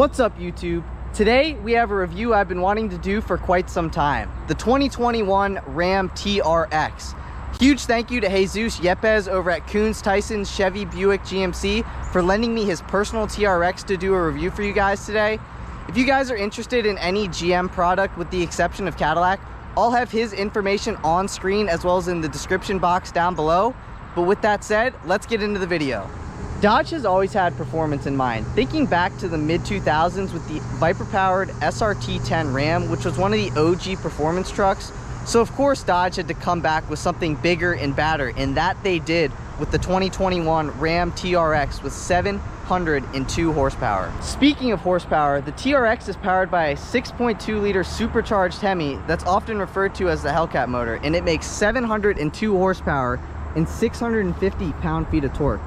What's up, YouTube? Today we have a review I've been wanting to do for quite some time. The 2021 Ram TRX. Huge thank you to Jesus Yepez over at Koons, Tysons, Chevy, Buick, GMC for lending me his personal TRX to do a review for you guys today. If you guys are interested in any GM product with the exception of Cadillac, I'll have his information on screen as well as in the description box down below. But with that said, let's get into the video. Dodge has always had performance in mind. Thinking back to the mid-2000s with the Viper-powered SRT-10 Ram, which was one of the OG performance trucks. So of course Dodge had to come back with something bigger and badder, and that they did with the 2021 Ram TRX with 702 horsepower. Speaking of horsepower, the TRX is powered by a 6.2-liter supercharged Hemi that's often referred to as the HELLCAT motor, and it makes 702 horsepower and 650 pound-feet of torque.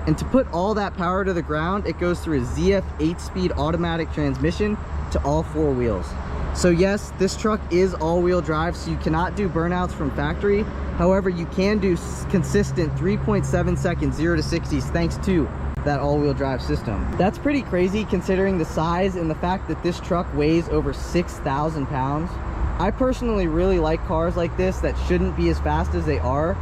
And to put all that power to the ground, it goes through a ZF 8-speed automatic transmission to all four wheels. So yes, this truck is all-wheel drive, so you cannot do burnouts from factory. However, you can do consistent 3.7 second 0 to 60s thanks to that all-wheel drive system. That's pretty crazy considering the size and the fact that this truck weighs over 6,000 pounds. I personally really like cars like this that shouldn't be as fast as they are.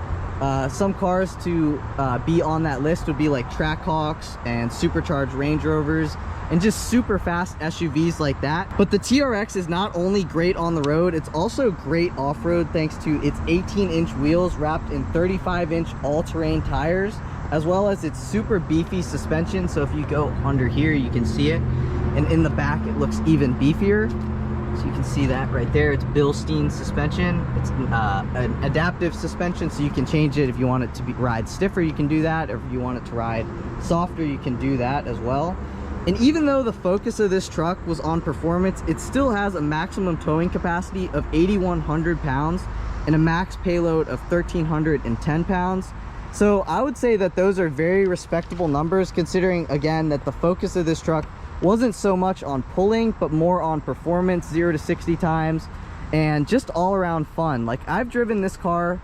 Some cars to be on that list would be like Trackhawks and supercharged Range Rovers and just super fast SUVs like that. But the TRX is not only great on the road, it's also great off-road thanks to its 18-inch wheels wrapped in 35-inch all-terrain tires, as well as its super beefy suspension. So if you go under here, you can see it, and in the back it looks even beefier. So you can see that right there. It's Bilstein suspension. It's an adaptive suspension, so you can change it if you want it to ride stiffer, you can do that, or if you want it to ride softer, you can do that as well. And even though the focus of this truck was on performance, it still has a maximum towing capacity of 8,100 pounds and a max payload of 1,310 pounds. So I would say that those are very respectable numbers, considering again that the focus of this truck wasn't so much on pulling but more on performance, 0 to 60 times, and just all around fun. Like, I've driven this car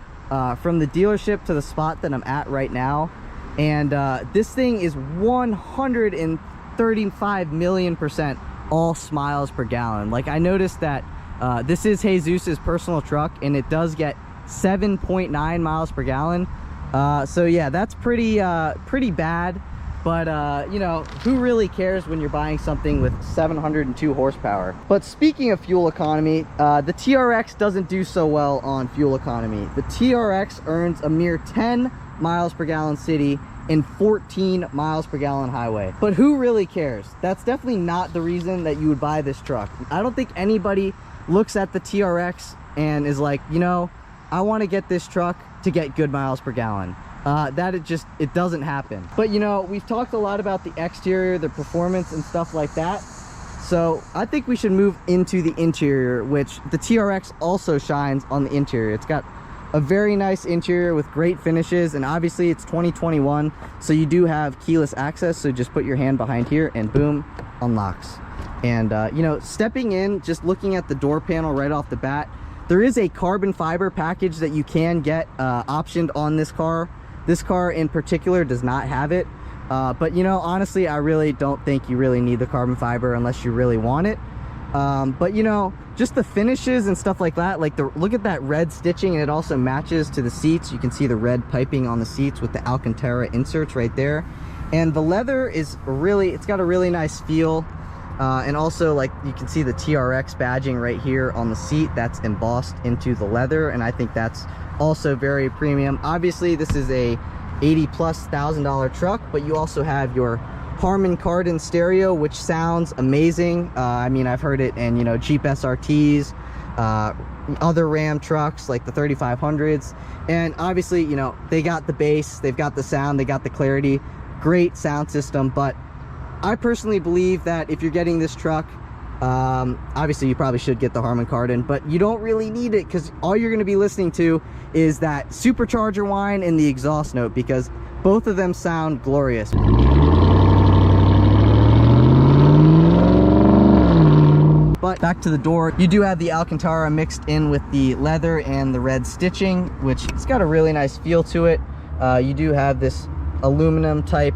from the dealership to the spot that I'm at right now, and this thing is 135 million % all miles per gallon. Like, I noticed that this is Jesus's personal truck and it does get 7.9 miles per gallon. So yeah, that's pretty bad. But you know, who really cares when you're buying something with 702 horsepower? But speaking of fuel economy, the TRX doesn't do so well on fuel economy. The TRX earns a mere 10 miles per gallon city and 14 miles per gallon highway. But who really cares? That's definitely not the reason that you would buy this truck. I don't think anybody looks at the TRX and is like, you know, I want to get this truck to get good miles per gallon. It doesn't happen. But you know, we've talked a lot about the exterior, the performance and stuff like that, so I think we should move into the interior, which the TRX also shines on the interior. It's got a very nice interior with great finishes, and obviously it's 2021, so you do have keyless access, so just put your hand behind here and boom, unlocks. And you know, stepping in, just looking at the door panel right off the bat, there is a carbon fiber package that you can get optioned on this car. This car in particular does not have it, but you know, honestly, I really don't think you really need the carbon fiber unless you really want it. But you know, just the finishes and stuff like that, like look at that red stitching, and it also matches to the seats. You can see the red piping on the seats with the Alcantara inserts right there, and the leather is it's got a really nice feel. And also, like, you can see the TRX badging right here on the seat that's embossed into the leather, and I think that's also very premium. Obviously this is a $80,000+ truck, but you also have your Harman Kardon stereo, which sounds amazing. I mean, I've heard it in, you know, Jeep SRTs, other Ram trucks like the 3500s, and obviously, you know, they got the bass, they've got the sound, they got the clarity, great sound system. But I personally believe that if you're getting this truck, obviously you probably should get the Harman Kardon, but you don't really need it, because all you're going to be listening to is that supercharger whine and the exhaust note, because both of them sound glorious. But back to the door, you do have the Alcantara mixed in with the leather and the red stitching, which it's got a really nice feel to it. You do have this aluminum type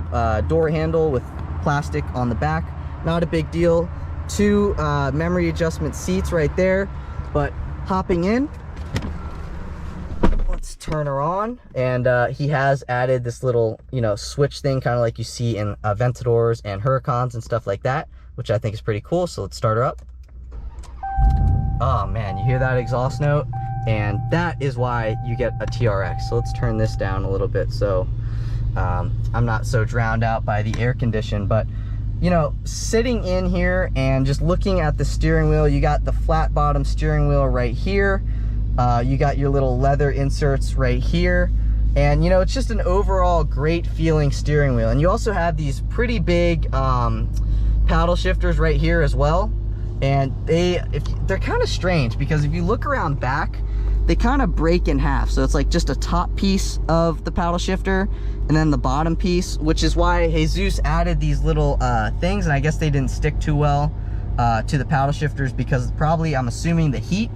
door handle with plastic on the back. not a big deal. 2 memory adjustment seats right there. But hopping in, let's turn her on, and he has added this little, you know, switch thing, kind of like you see in Aventadors and Huracans and stuff like that, which I think is pretty cool. So let's start her up. Oh man, you hear that exhaust note? And that is why you get a TRX. So let's turn this down a little bit so I'm not so drowned out by the air condition. But you know, sitting in here and just looking at the steering wheel, you got the flat bottom steering wheel right here. You got your little leather inserts right here. And you know, it's just an overall great feeling steering wheel. And you also have these pretty big paddle shifters right here as well. And they're kind of strange, because if you look around back, they kind of break in half. So it's like just a top piece of the paddle shifter and then the bottom piece, which is why Jesus added these little things. And I guess they didn't stick too well to the paddle shifters because probably, I'm assuming, the heat.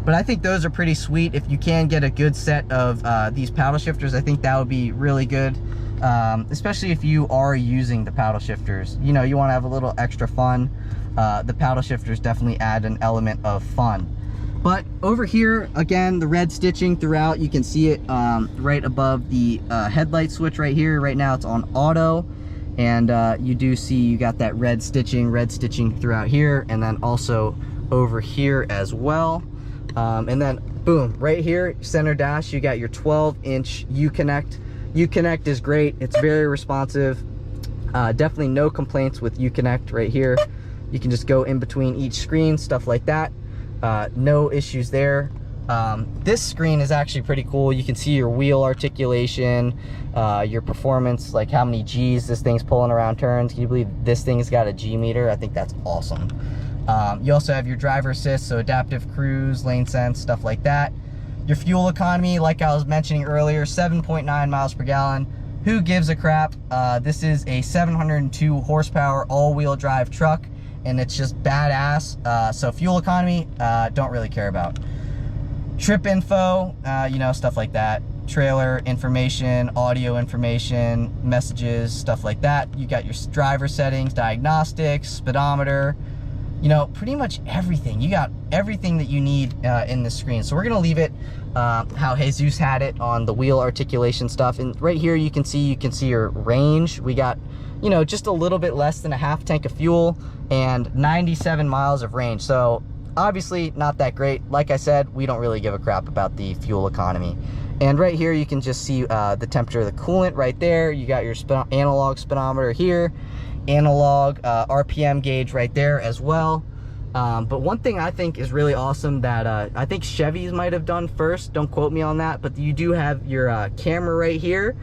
But I think those are pretty sweet. If you can get a good set of these paddle shifters, I think that would be really good. Especially if you are using the paddle shifters. You know, you want to have a little extra fun. The paddle shifters definitely add an element of fun. But over here, again, the red stitching throughout, you can see it right above the headlight switch right here. Right now it's on auto, and you do see you got that red stitching throughout here, and then also over here as well. And then boom, right here, center dash, you got your 12-inch Uconnect. Uconnect is great. It's very responsive. Definitely no complaints with Uconnect right here. You can just go in between each screen, stuff like that. No issues there. This screen is actually pretty cool. You can see your wheel articulation, your performance, like how many G's this thing's pulling around turns. Can you believe this thing's got a G meter? I think that's awesome. You also have your driver assist, so adaptive cruise, lane sense, stuff like that. Your fuel economy, like I was mentioning earlier, 7.9 miles per gallon. Who gives a crap? This is a 702 horsepower all-wheel drive truck, and it's just badass. So fuel economy, don't really care about. Trip info, you know, stuff like that. Trailer information, audio information, messages, stuff like that. You got your driver settings, diagnostics, speedometer, you know, pretty much everything. You got everything that you need in this screen. So we're gonna leave it how Jesus had it on the wheel articulation stuff. And right here you can see your range. We got, you know, just a little bit less than a half tank of fuel and 97 miles of range. So obviously not that great. Like I said, we don't really give a crap about the fuel economy. And right here you can just see the temperature of the coolant right there. You got your analog speedometer here, analog RPM gauge right there as well. But one thing I think is really awesome that I think Chevys might have done first, don't quote me on that, but you do have your camera right here.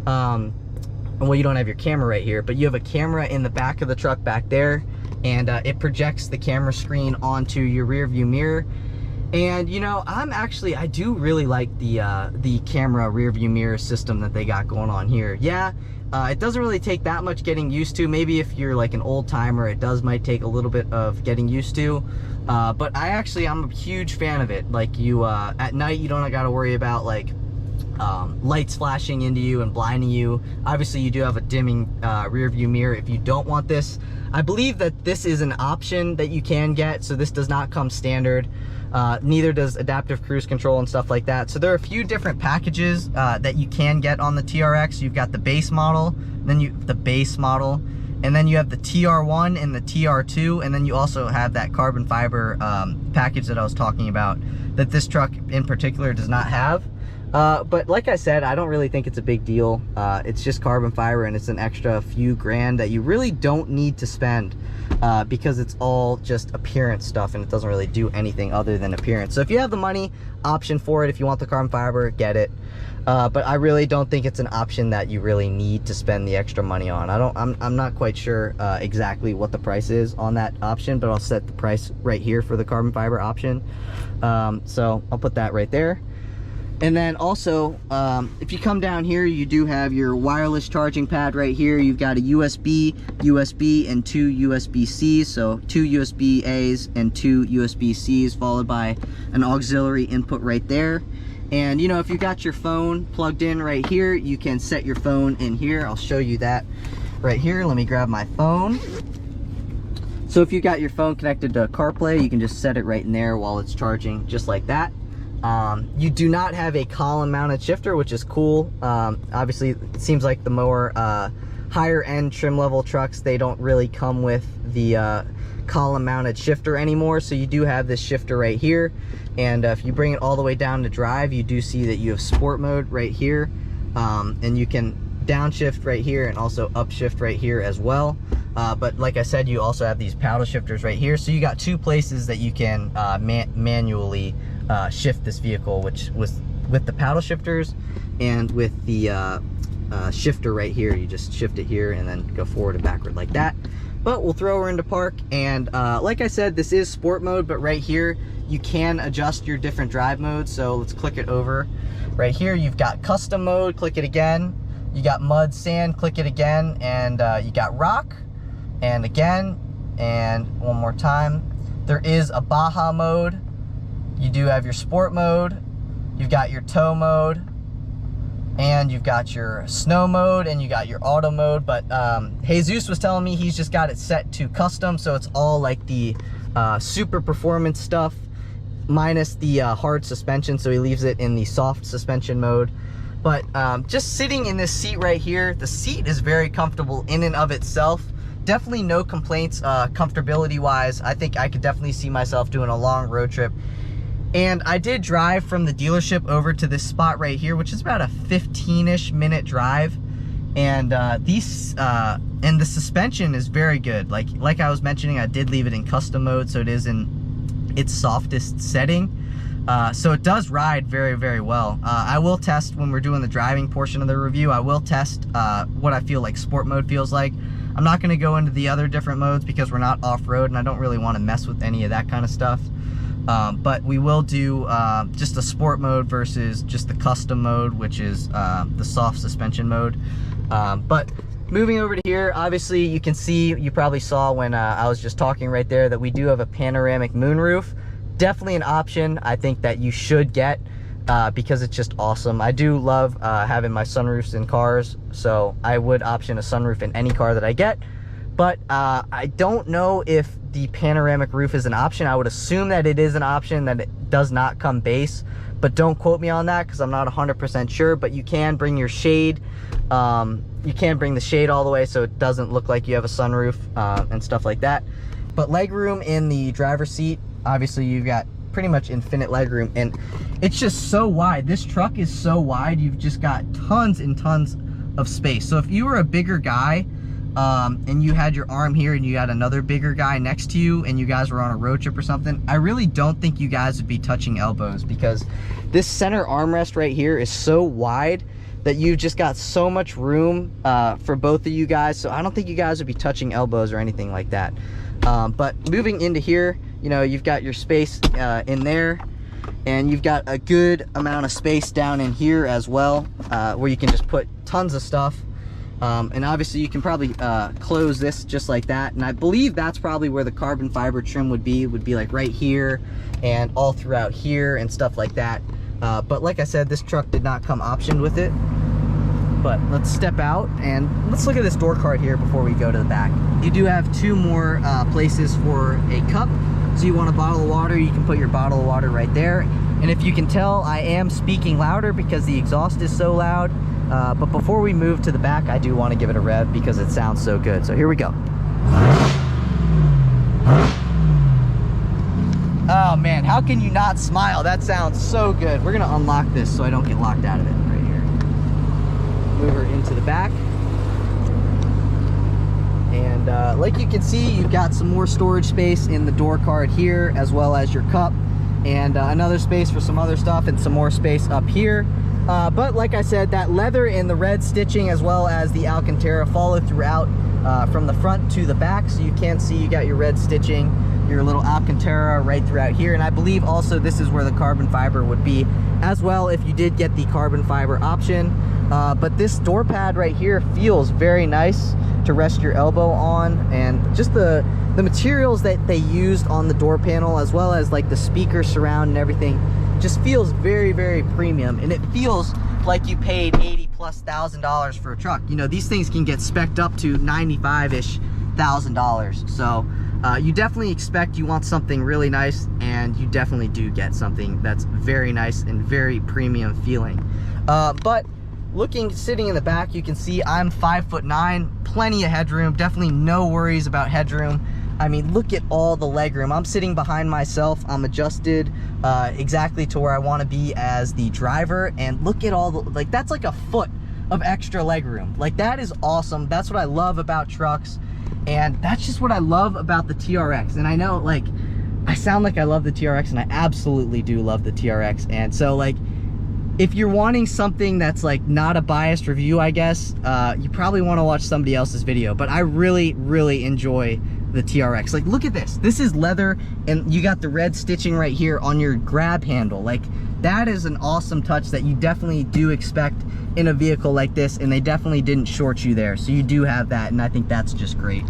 Well, you don't have your camera right here, but you have a camera in the back of the truck back there, and it projects the camera screen onto your rear view mirror. And you know, I do really like the camera rear view mirror system that they got going on here. Yeah, it doesn't really take that much getting used to. Maybe if you're like an old timer, it might take a little bit of getting used to. But I'm a huge fan of it. Like at night, you don't got to worry about like lights flashing into you and blinding you. Obviously you do have a dimming rear view mirror if you don't want this. I believe that this is an option that you can get, so this does not come standard. Neither does adaptive cruise control and stuff like that. So there are a few different packages that you can get on the TRX. You've got the base model, then and then you have the TR1 and the TR2, and then you also have that carbon fiber package that I was talking about that this truck in particular does not have. But like I said, I don't really think it's a big deal. It's just carbon fiber, and it's an extra few grand that you really don't need to spend because it's all just appearance stuff, and it doesn't really do anything other than appearance. So if you have the money, option for it. If you want the carbon fiber, get it. But I really don't think it's an option that you really need to spend the extra money on. I'm not quite sure exactly what the price is on that option, but I'll set the price right here for the carbon fiber option. So I'll put that right there. And then also, if you come down here, you do have your wireless charging pad right here. You've got a USB, and 2 USB-Cs. So 2 USB-As and 2 USB-Cs, followed by an auxiliary input right there. And you know, if you got your phone plugged in right here, you can set your phone in here. I'll show you that right here. Let me grab my phone. So if you got your phone connected to CarPlay, you can just set it right in there while it's charging, just like that. You do not have a column mounted shifter, which is cool. Obviously it seems like the more higher end trim level trucks, they don't really come with the column mounted shifter anymore. So you do have this shifter right here, and if you bring it all the way down to drive, you do see that you have sport mode right here, and you can downshift right here and also upshift right here as well. But like I said, you also have these paddle shifters right here, so you got two places that you can manually shift this vehicle, which was with the paddle shifters, and with the shifter right here, you just shift it here and then go forward and backward like that. But we'll throw her into park, and like I said, this is sport mode, but right here you can adjust your different drive modes. So let's click it over. Right here you've got custom mode, click it again. You got mud, sand, click it again, and you got rock, and again, and one more time. There is a Baja mode. You do have your sport mode, you've got your tow mode, and you've got your snow mode, and you got your auto mode. But Jesus was telling me he's just got it set to custom, so it's all like the super performance stuff minus the hard suspension, so he leaves it in the soft suspension mode. But just sitting in this seat right here, the seat is very comfortable in and of itself. Definitely no complaints comfortability wise. I think I could definitely see myself doing a long road trip. And I did drive from the dealership over to this spot right here, which is about a 15-ish minute drive. And and the suspension is very good. Like I was mentioning, I did leave it in custom mode, so it is in its softest setting. So it does ride very, very well. I will test, when we're doing the driving portion of the review, I will test what I feel like sport mode feels like. I'm not going to go into the other different modes because we're not off-road, and I don't really want to mess with any of that kind of stuff. But we will do just a sport mode versus just the custom mode, which is the soft suspension mode. But moving over to here, obviously you can see, you probably saw when I was just talking right there, that we do have a panoramic moonroof. Definitely an option I think that you should get because it's just awesome. I do love having my sunroofs in cars, so I would option a sunroof in any car that I get. But I don't know if the panoramic roof is an option. I would assume that it is an option, that it does not come base, but don't quote me on that because I'm not 100% sure. But you can bring your shade, you can bring the shade all the way so it doesn't look like you have a sunroof and stuff like that. But legroom in the driver's seat, obviously you've got pretty much infinite legroom, and it's just so wide. This truck is so wide, you've just got tons and tons of space. So if you were a bigger guy and you had your arm here and you had another bigger guy next to you and you guys were on a road trip or something, I really don't think you guys would be touching elbows, because this center armrest right here is so wide that you've just got so much room for both of you guys. So I don't think you guys would be touching elbows or anything like that. But moving into here, you know, you've got your space in there, and you've got a good amount of space down in here as well, where you can just put tons of stuff. And obviously you can probably close this just like that, and I believe that's probably where the carbon fiber trim would be like right here and all throughout here and stuff like that. But like I said, this truck did not come optioned with it. But let's step out and let's look at this door card here before we go to the back. You do have two more places for a cup. So you want a bottle of water, you can put your bottle of water right there. And if you can tell, I am speaking louder because the exhaust is so loud. But before we move to the back, I do want to give it a rev because it sounds so good. So here we go. Oh man, how can you not smile? That sounds so good. We're gonna unlock this so I don't get locked out of it right here. Move her into the back. And like you can see, you've got some more storage space in the door card here, as well as your cup, and another space for some other stuff, and some more space up here. But like I said, that leather and the red stitching, as well as the Alcantara, follow throughout from the front to the back. So you can see you got your red stitching, your little Alcantara right throughout here. And I believe also this is where the carbon fiber would be as well if you did get the carbon fiber option. But this door pad right here feels very nice to rest your elbow on, and just the materials that they used on the door panel, as well as like the speaker surround and everything, just feels very, very premium. And it feels like you paid $80,000+ for a truck. You know, these things can get spec'd up to $95,000-ish. So you definitely expect you want something really nice, and you definitely do get something that's very nice and very premium feeling. But sitting in the back, you can see I'm 5'9", plenty of headroom, definitely no worries about headroom. I mean, look at all the legroom. I'm sitting behind myself. I'm adjusted exactly to where I want to be as the driver, and look at all the, like, that's like a foot of extra legroom. Like, that is awesome. That's what I love about trucks, and that's just what I love about the TRX. And I know, like, I sound like I love the TRX, and I absolutely do love the TRX. And so, like, if you're wanting something that's like not a biased review, I guess, you probably want to watch somebody else's video. But I really, really enjoy the TRX. Like, look at this. This is leather, and you got the red stitching right here on your grab handle. Like, that is an awesome touch that you definitely do expect in a vehicle like this, and they definitely didn't short you there. So you do have that, and I think that's just great.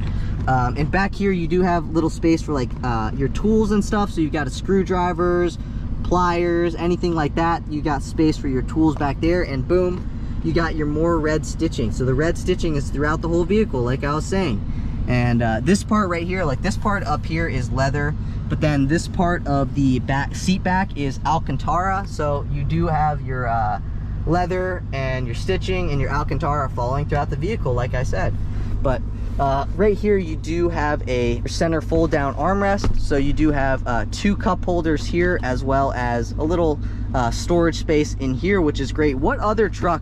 And back here, you do have little space for like your tools and stuff. So you've got screwdrivers, pliers, anything like that. You got space for your tools back there, and boom, you got your more red stitching. So the red stitching is throughout the whole vehicle, like I was saying. And this part right here, like this part up here is leather, but then this part of the back seat back is Alcantara. So you do have your leather and your stitching and your Alcantara falling throughout the vehicle, like I said. But right here you do have a center fold down armrest, so you do have 2 cup holders here, as well as a little storage space in here, which is great. What other truck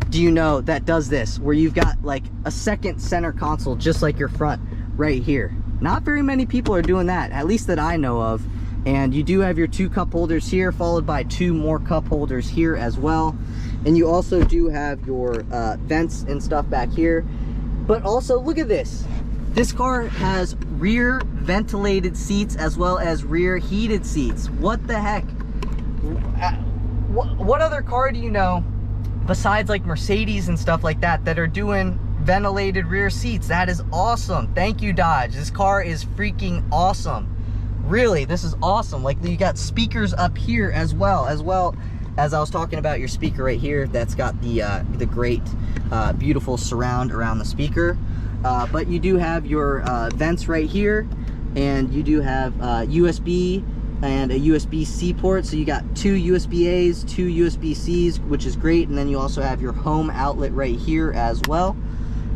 do you know that does this, where you've got like a second center console just like your front right here? Not very many people are doing that, at least that I know of. And you do have your 2 cup holders here, followed by 2 more cup holders here as well. And you also do have your vents and stuff back here. But also, look at this. This car has rear ventilated seats as well as rear heated seats. What the heck? What other car do you know, besides like Mercedes and stuff like that, that are doing ventilated rear seats? That is awesome. Thank you, Dodge. This car is freaking awesome. Really, this is awesome. Like, you got speakers up here as well as I was talking about your speaker right here. That's got the great beautiful surround around the speaker. But you do have your vents right here, and you do have USB and a USB-C port. So you got 2 USB-A's, 2 USB-C's, which is great. And then you also have your home outlet right here as well.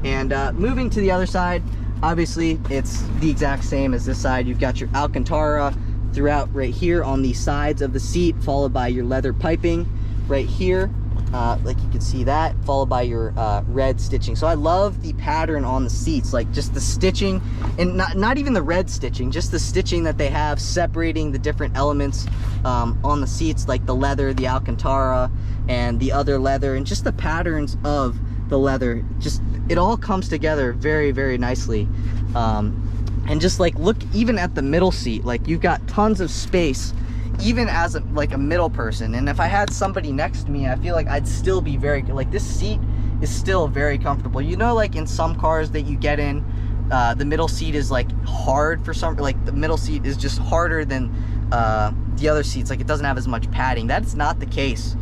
And moving to the other side, obviously it's the exact same as this side. You've got your Alcantara throughout right here on the sides of the seat, followed by your leather piping right here, like you can see that, followed by your red stitching. So I love the pattern on the seats, like just the stitching, and not even the red stitching, just the stitching that they have separating the different elements on the seats, like the leather, the Alcantara, and the other leather, and just the patterns of the leather. Just, it all comes together very, very nicely. And just like, look even at the middle seat, like you've got tons of space, even as like a middle person. And if I had somebody next to me, I feel like I'd still be very, like, this seat is still very comfortable. You know, like in some cars that you get in, the middle seat is like hard for some, like the middle seat is just harder than the other seats. Like, it doesn't have as much padding. That's not the case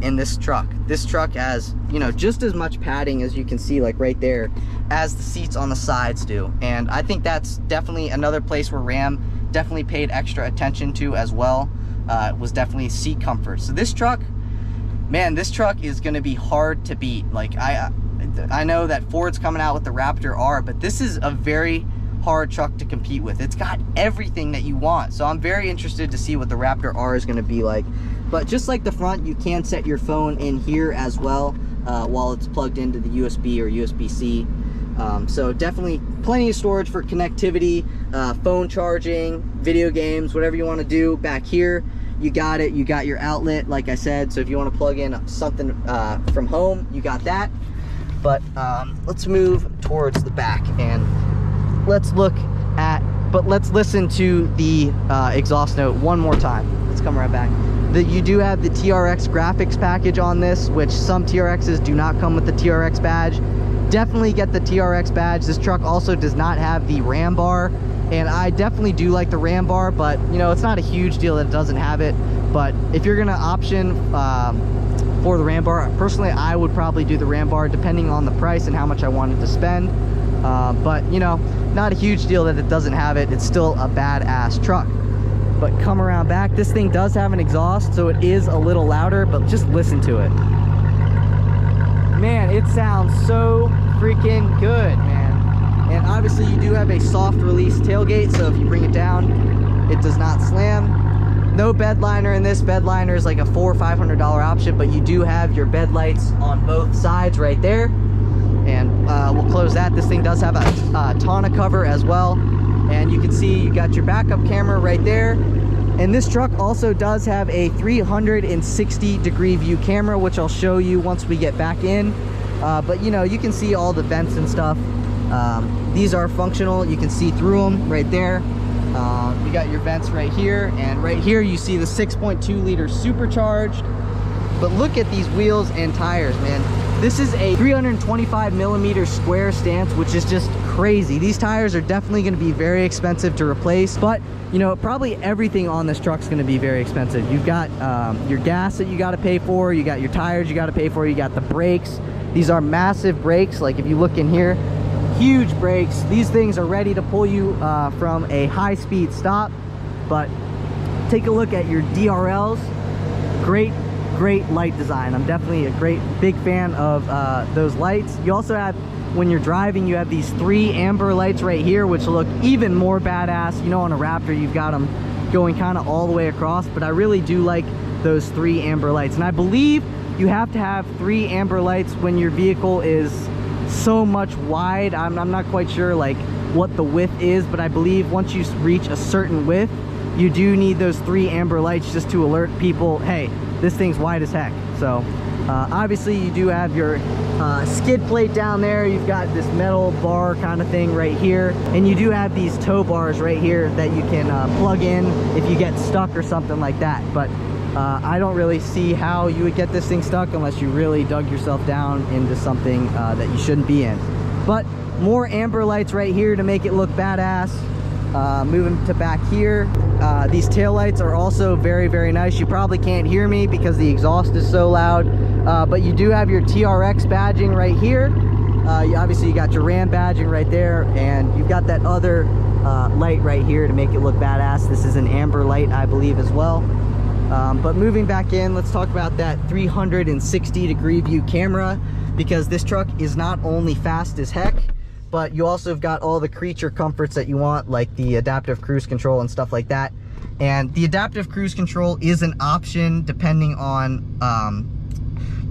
in this truck. This truck has, you know, just as much padding as you can see, like right there, as the seats on the sides do. And I think that's definitely another place where Ram definitely paid extra attention to as well. Was definitely seat comfort. So this truck, man, this truck is going to be hard to beat. Like, I know that Ford's coming out with the Raptor R, but this is a very hard truck to compete with. It's got everything that you want. So I'm very interested to see what the Raptor R is going to be like. But just like the front, you can set your phone in here as well while it's plugged into the USB or USB-C. So definitely plenty of storage for connectivity, phone charging, video games, whatever you want to do. Back here, you got it. You got your outlet, like I said. So if you want to plug in something from home, you got that. But let's move towards the back and let's listen to the exhaust note one more time. Let's come right back. You do have the TRX graphics package on this, which some TRXs do not come with the TRX badge. Definitely get the TRX badge. This truck also does not have the Ram bar, and I definitely do like the Ram bar, but you know, it's not a huge deal that it doesn't have it. But if you're gonna option for the Ram bar, personally I would probably do the Ram bar, depending on the price and how much I wanted to spend. But you know, not a huge deal that it doesn't have it. It's still a badass truck. But come around back, this thing does have an exhaust, so it is a little louder, but just listen to it. Man, it sounds so freaking good, man. And obviously you do have a soft release tailgate, so if you bring it down, it does not slam. No bed liner in this. Bed liner is like a $400 or $500 option, but you do have your bed lights on both sides right there. And we'll close that. This thing does have a tonneau cover as well. And you can see you got your backup camera right there. And this truck also does have a 360-degree view camera, which I'll show you once we get back in. But you know, you can see all the vents and stuff. These are functional. You can see through them right there. You got your vents right here, and right here you see the 6.2 liter supercharged. But look at these wheels and tires, man. This is a 325 millimeter square stance, which is just crazy. These tires are definitely going to be very expensive to replace, but you know, probably everything on this truck is going to be very expensive. You've got your gas that you got to pay for, you got your tires you got to pay for, you got the brakes. These are massive brakes. Like if you look in here, huge brakes. These things are ready to pull you from a high-speed stop. But take a look at your DRLs. Great light design. I'm definitely a big fan of those lights. You also have, when you're driving, you have these 3 amber lights right here, which look even more badass. You know, on a Raptor you've got them going kind of all the way across, but I really do like those 3 amber lights. And I believe you have to have 3 amber lights when your vehicle is so much wide. I'm not quite sure like what the width is, but I believe once you reach a certain width, you do need those 3 amber lights just to alert people, hey, this thing's wide as heck. So obviously you do have your skid plate down there. You've got this metal bar kind of thing right here, and you do have these tow bars right here that you can plug in if you get stuck or something like that. But I don't really see how you would get this thing stuck unless you really dug yourself down into something that you shouldn't be in. But more amber lights right here to make it look badass. Moving to back here, these tail lights are also very nice. You probably can't hear me because the exhaust is so loud, but you do have your TRX badging right here. Obviously you got your Ram badging right there, and you've got that other light right here to make it look badass. This is an amber light, I believe, as well. But moving back in, let's talk about that 360-degree view camera, because this truck is not only fast as heck, but you also have got all the creature comforts that you want, like the adaptive cruise control and stuff like that. And the adaptive cruise control is an option depending on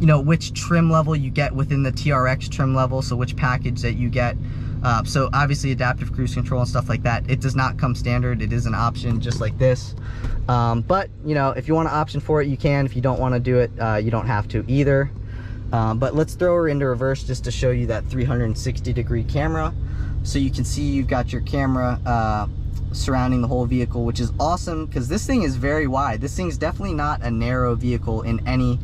you know, which trim level you get within the TRX trim level, so which package that you get. So obviously adaptive cruise control and stuff like that, it does not come standard. It is an option just like this. But you know, if you want an option for it, you can. If you don't want to do it, you don't have to either. But let's throw her into reverse just to show you that 360-degree camera. So you can see you've got your camera surrounding the whole vehicle, which is awesome because this thing is very wide. This thing's definitely not a narrow vehicle in any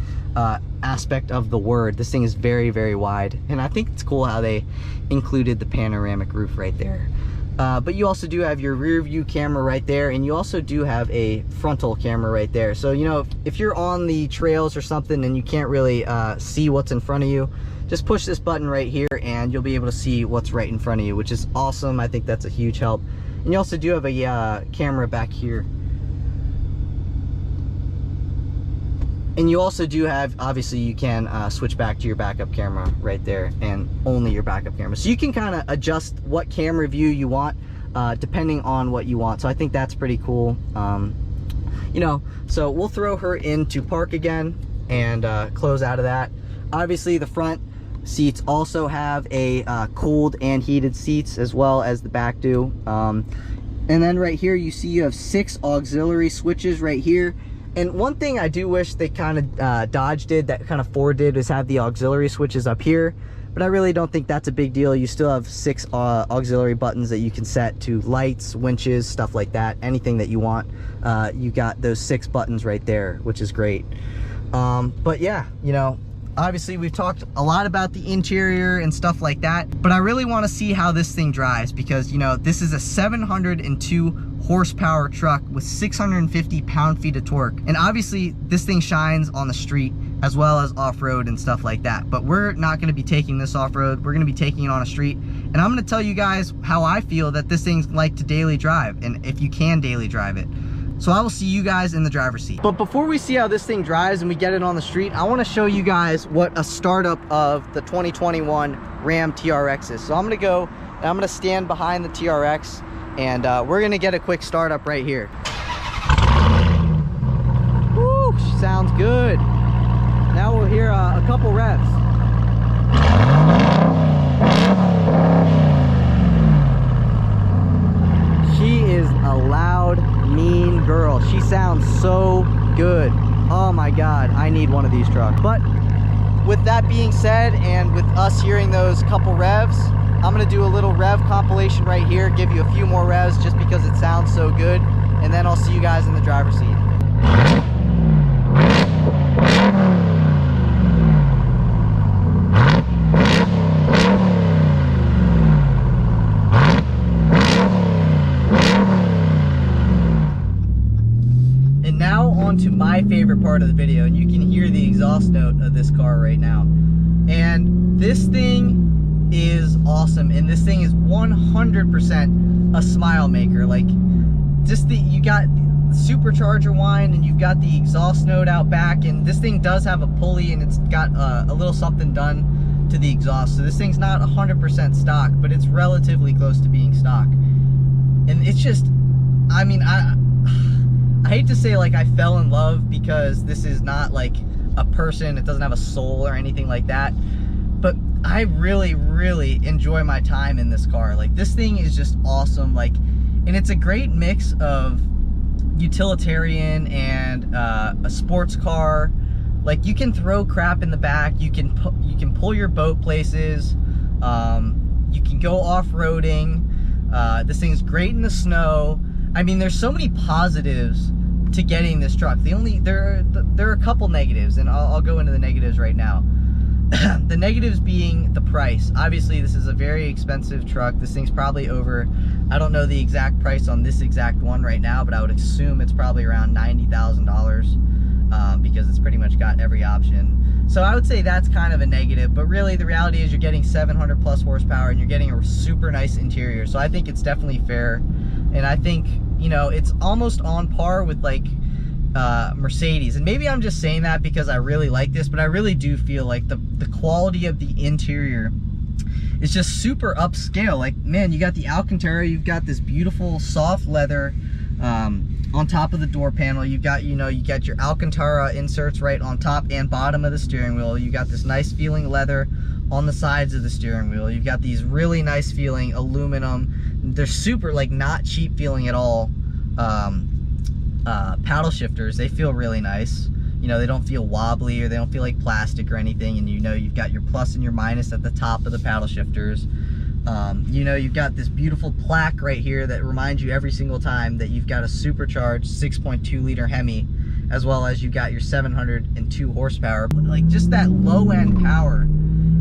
aspect of the word. This thing is very wide, and I think it's cool how they included the panoramic roof right there. But you also do have your rear view camera right there, and you also do have a frontal camera right there. So you know, if you're on the trails or something and you can't really see what's in front of you, just push this button right here and you'll be able to see what's right in front of you, which is awesome. I think that's a huge help. And you also do have a camera back here. And you also do have, obviously you can switch back to your backup camera right there, and only your backup camera. So you can kind of adjust what camera view you want depending on what you want. So I think that's pretty cool. You know, so we'll throw her into park again and close out of that. Obviously the front seats also have a cooled and heated seats, as well as the back do. And then right here you see you have 6 auxiliary switches right here. And one thing I do wish they kind of Dodge did, that kind of Ford did, is have the auxiliary switches up here. But I really don't think that's a big deal. You still have 6 auxiliary buttons that you can set to lights, winches, stuff like that. Anything that you want, you got those 6 buttons right there, which is great. But yeah, you know, obviously we've talked a lot about the interior and stuff like that, but I really want to see how this thing drives, because you know, this is a 702 horsepower truck with 650 pound-feet of torque, and obviously this thing shines on the street as well as off-road and stuff like that. But we're not going to be taking this off-road. We're going to be taking it on a street, and And I'm gonna tell you guys how I feel that this thing's like to daily drive, and if you can daily drive it. So I will see you guys in the driver's seat. But before we see how this thing drives and we get it on the street, I wanna show you guys what a startup of the 2021 Ram TRX is. So I'm gonna go and I'm gonna stand behind the TRX, and we're gonna get a quick startup right here. Woo, sounds good. Now we'll hear a couple revs. She is a loud, mean girl. She sounds so good. Oh my God, I need one of these trucks. But with that being said, and with us hearing those couple revs, I'm gonna do a little rev compilation right here, give you a few more revs just because it sounds so good, and then I'll see you guys in the driver's seat. To my favorite part of the video, and you can hear the exhaust note of this car right now, and this thing is awesome, and this thing is 100% a smile maker. Like, just you got the supercharger whine, and you've got the exhaust note out back, and this thing does have a pulley, and it's got a little something done to the exhaust, so this thing's not 100% stock, but it's relatively close to being stock. And it's just, I mean, I hate to say like I fell in love, because this is not like a person, it doesn't have a soul or anything like that, but I really enjoy my time in this car. Like, this thing is just awesome, like, and it's a great mix of utilitarian and a sports car. Like, you can throw crap in the back, you can pull your boat places, you can go off-roading. This thing's great in the snow. I mean, there's so many positives to getting this truck. There are a couple negatives, and I'll go into the negatives right now. The negatives being the price. Obviously, this is a very expensive truck. This thing's probably over, I don't know the exact price on this exact one right now, but I would assume it's probably around $90,000, because it's pretty much got every option. So I would say that's kind of a negative, but really the reality is you're getting 700 plus horsepower, and you're getting a super nice interior. So I think it's definitely fair. And I think, you know, it's almost on par with like Mercedes. And maybe I'm just saying that because I really like this, but I really do feel like the quality of the interior is just super upscale. Like, man, you got the Alcantara, you've got this beautiful soft leather on top of the door panel. You've got, you know, you got your Alcantara inserts right on top and bottom of the steering wheel. You got this nice feeling leather on the sides of the steering wheel. You've got these really nice feeling aluminum. They're super, like, not cheap feeling at all. Paddle shifters, they feel really nice. You know, they don't feel wobbly, or they don't feel like plastic or anything. And you know, you've got your plus and your minus at the top of the paddle shifters. You know, you've got this beautiful plaque right here that reminds you every single time that you've got a supercharged 6.2 liter Hemi, as well as you got your 702 horsepower. Like, just that low end power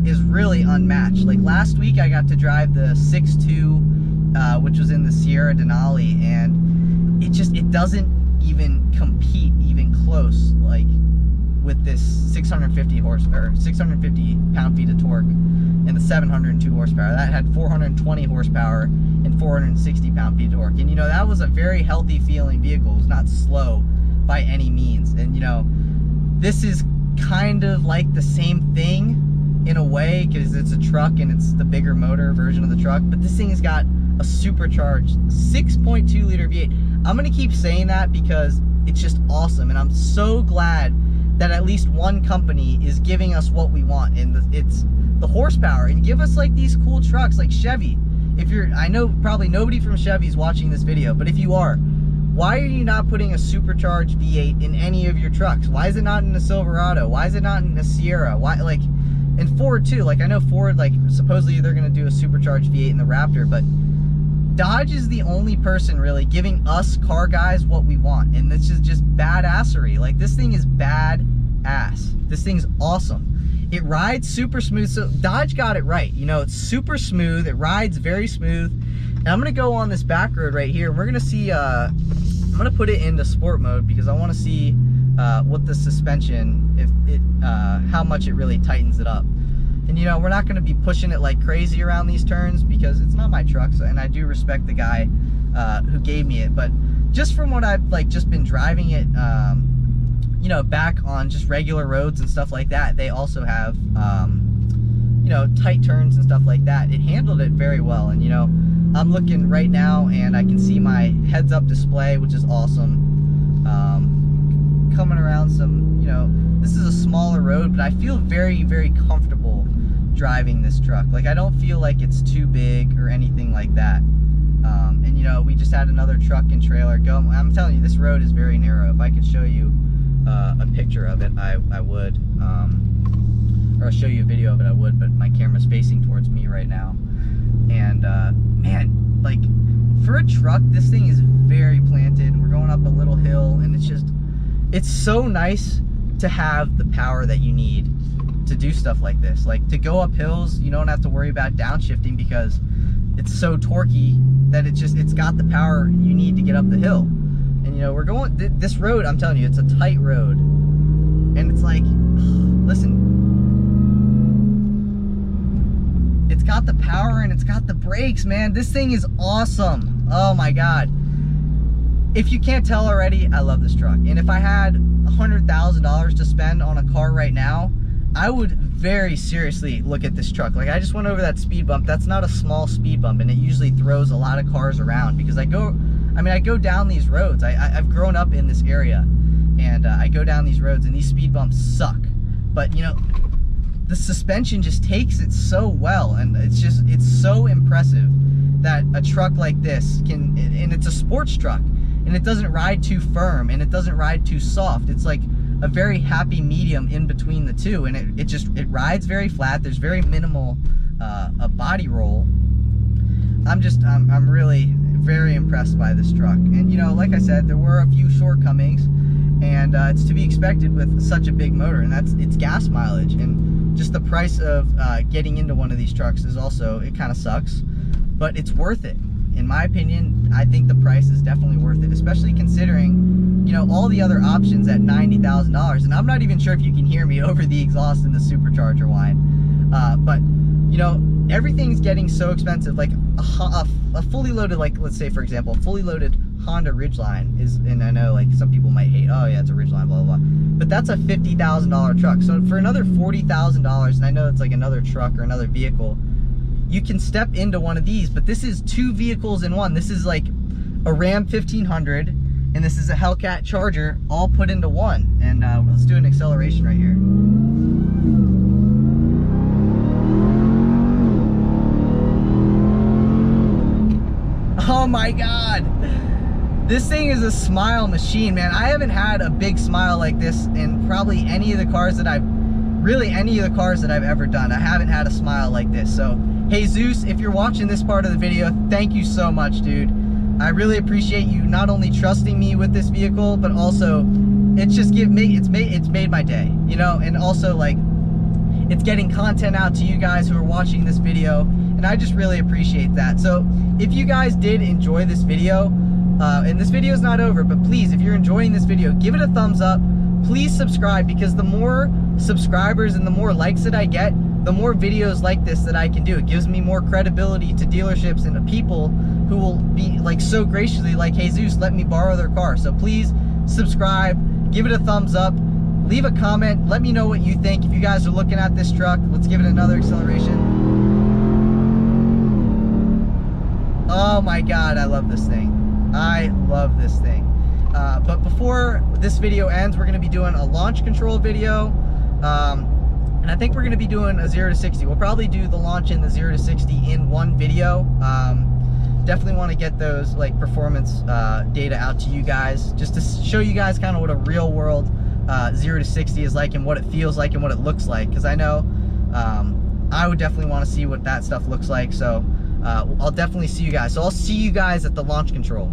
is really unmatched. Like, last week I got to drive the 6.2, which was in the Sierra Denali, and it doesn't even compete even close, like, with this 650 pound-feet of torque and the 702 horsepower. That had 420 horsepower and 460 pound-feet of torque. And, you know, that was a very healthy feeling vehicle. It was not slow by any means. And, you know, this is kind of like the same thing in a way, because it's a truck and it's the bigger motor version of the truck, but this thing has got a supercharged 6.2 liter V8. I'm gonna keep saying that because it's just awesome, and I'm so glad that at least one company is giving us what we want, and it's the horsepower, and give us like these cool trucks like Chevy. If you're, I know probably nobody from Chevy is watching this video, but if you are, why are you not putting a supercharged V8 in any of your trucks? Why is it not in a Silverado? Why is it not in a Sierra? Why, like, and Ford too. Like, I know Ford, like, supposedly they're gonna do a supercharged V8 in the Raptor, but Dodge is the only person really giving us car guys what we want, and this is just badassery. Like, this thing is badass. This thing's awesome. It rides super smooth. So Dodge got it right. You know, it's super smooth. It rides very smooth. And I'm gonna go on this back road right here, and we're gonna see. I'm gonna put it into sport mode because I want to see what the suspension, if it, how much it really tightens it up. And you know, we're not going to be pushing it like crazy around these turns because it's not my truck, so, and I do respect the guy who gave me it. But just from what I've like just been driving it, you know, back on just regular roads and stuff like that, they also have, you know, tight turns and stuff like that. It handled it very well. And you know, I'm looking right now and I can see my heads-up display, which is awesome. Coming around some, you know, this is a smaller road, but I feel very, very comfortable driving this truck. Like, I don't feel like it's too big or anything like that. And you know, we just had another truck and trailer go. I'm telling you, this road is very narrow. If I could show you a picture of it, I would. Or I'll show you a video of it, I would, but my camera's facing towards me right now. And man, like, for a truck, this thing is very planted. We're going up a little hill, and it's just, it's so nice to have the power that you need to do stuff like this. Like, to go up hills, you don't have to worry about downshifting because it's so torquey that it's got the power you need to get up the hill. And you know, we're going, this road, I'm telling you, it's a tight road. And it's like, listen, it's got the power and it's got the brakes, man. This thing is awesome. Oh my God. If you can't tell already, I love this truck. And if I had $100,000 to spend on a car right now, I would very seriously look at this truck. Like, I just went over that speed bump. That's not a small speed bump, and it usually throws a lot of cars around because I go down these roads. I've grown up in this area, and I go down these roads, and these speed bumps suck. But you know, the suspension just takes it so well, and it's so impressive that a truck like this can, and it's a sports truck, and it doesn't ride too firm and it doesn't ride too soft. It's like a very happy medium in between the two, and it rides very flat. There's very minimal a body roll. I'm really very impressed by this truck. And you know, like I said, there were a few shortcomings, and it's to be expected with such a big motor, and that's its gas mileage. And just the price of getting into one of these trucks is also, it kind of sucks, but it's worth it. In my opinion, I think the price is definitely worth it, especially considering, you know, all the other options at $90,000. And I'm not even sure if you can hear me over the exhaust and the supercharger whine. But, you know, everything's getting so expensive. Like a fully loaded, like, let's say, for example, a fully loaded Honda Ridgeline is, and I know, like, some people might hate, oh yeah, it's a Ridgeline, blah, blah, blah. But that's a $50,000 truck. So for another $40,000, and I know it's like another truck or another vehicle, you can step into one of these. But this is two vehicles in one. This is like a Ram 1500, and this is a Hellcat Charger, all put into one. And let's do an acceleration right here. Oh my God. This thing is a smile machine, man. I haven't had a big smile like this in probably any of the cars that I've ever done. I haven't had a smile like this. So, hey Zeus, if you're watching this part of the video, thank you so much, dude. I really appreciate you not only trusting me with this vehicle, but also it's made my day, you know. And also, like, it's getting content out to you guys who are watching this video, and I just really appreciate that. So if you guys did enjoy this video, and this video is not over, but please, if you're enjoying this video, give it a thumbs up. Please subscribe, because the more subscribers and the more likes that I get, the more videos like this that I can do. It gives me more credibility to dealerships and to people who will be like so graciously like, hey Zeus, let me borrow their car. So please subscribe, give it a thumbs up, leave a comment, let me know what you think. If you guys are looking at this truck, let's give it another acceleration. Oh my God, I love this thing. I love this thing. But before this video ends, we're going to be doing a launch control video. And I think we're going to be doing a 0 to 60. We'll probably do the launch and the 0 to 60 in one video. Definitely want to get those like performance data out to you guys, just to show you guys kind of what a real world 0 to 60 is like, and what it feels like and what it looks like. Because I know I would definitely want to see what that stuff looks like. So I'll definitely see you guys. So I'll see you guys at the launch control.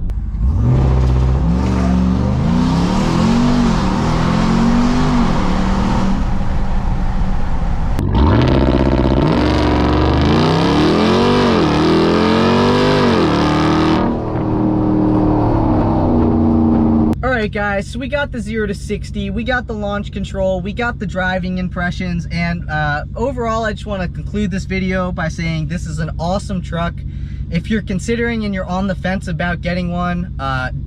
Alright guys, guys, so we got the 0 to 60, we got the launch control, we got the driving impressions, and overall I just want to conclude this video by saying this is an awesome truck. If you're considering and you're on the fence about getting one,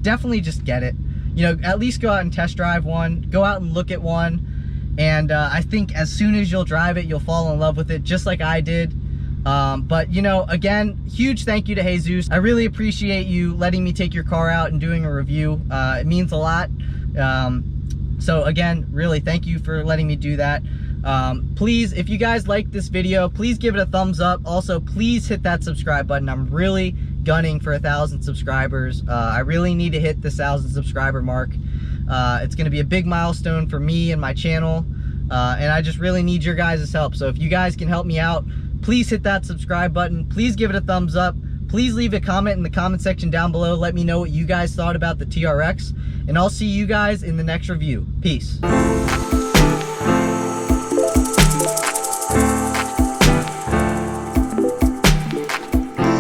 definitely just get it. You know, at least go out and test drive one, go out and look at one, and I think as soon as you'll drive it, you'll fall in love with it, just like I did. But you know, again, huge thank you to Jesus. I really appreciate you letting me take your car out and doing a review. It means a lot. So again, really thank you for letting me do that. Please, if you guys like this video, please give it a thumbs up. Also, please hit that subscribe button. I'm really gunning for 1,000 subscribers. I really need to hit the 1,000 subscriber mark. It's gonna be a big milestone for me and my channel. And I just really need your guys' help. So if you guys can help me out, please hit that subscribe button. Please give it a thumbs up. Please leave a comment in the comment section down below. Let me know what you guys thought about the TRX. And I'll see you guys in the next review. Peace.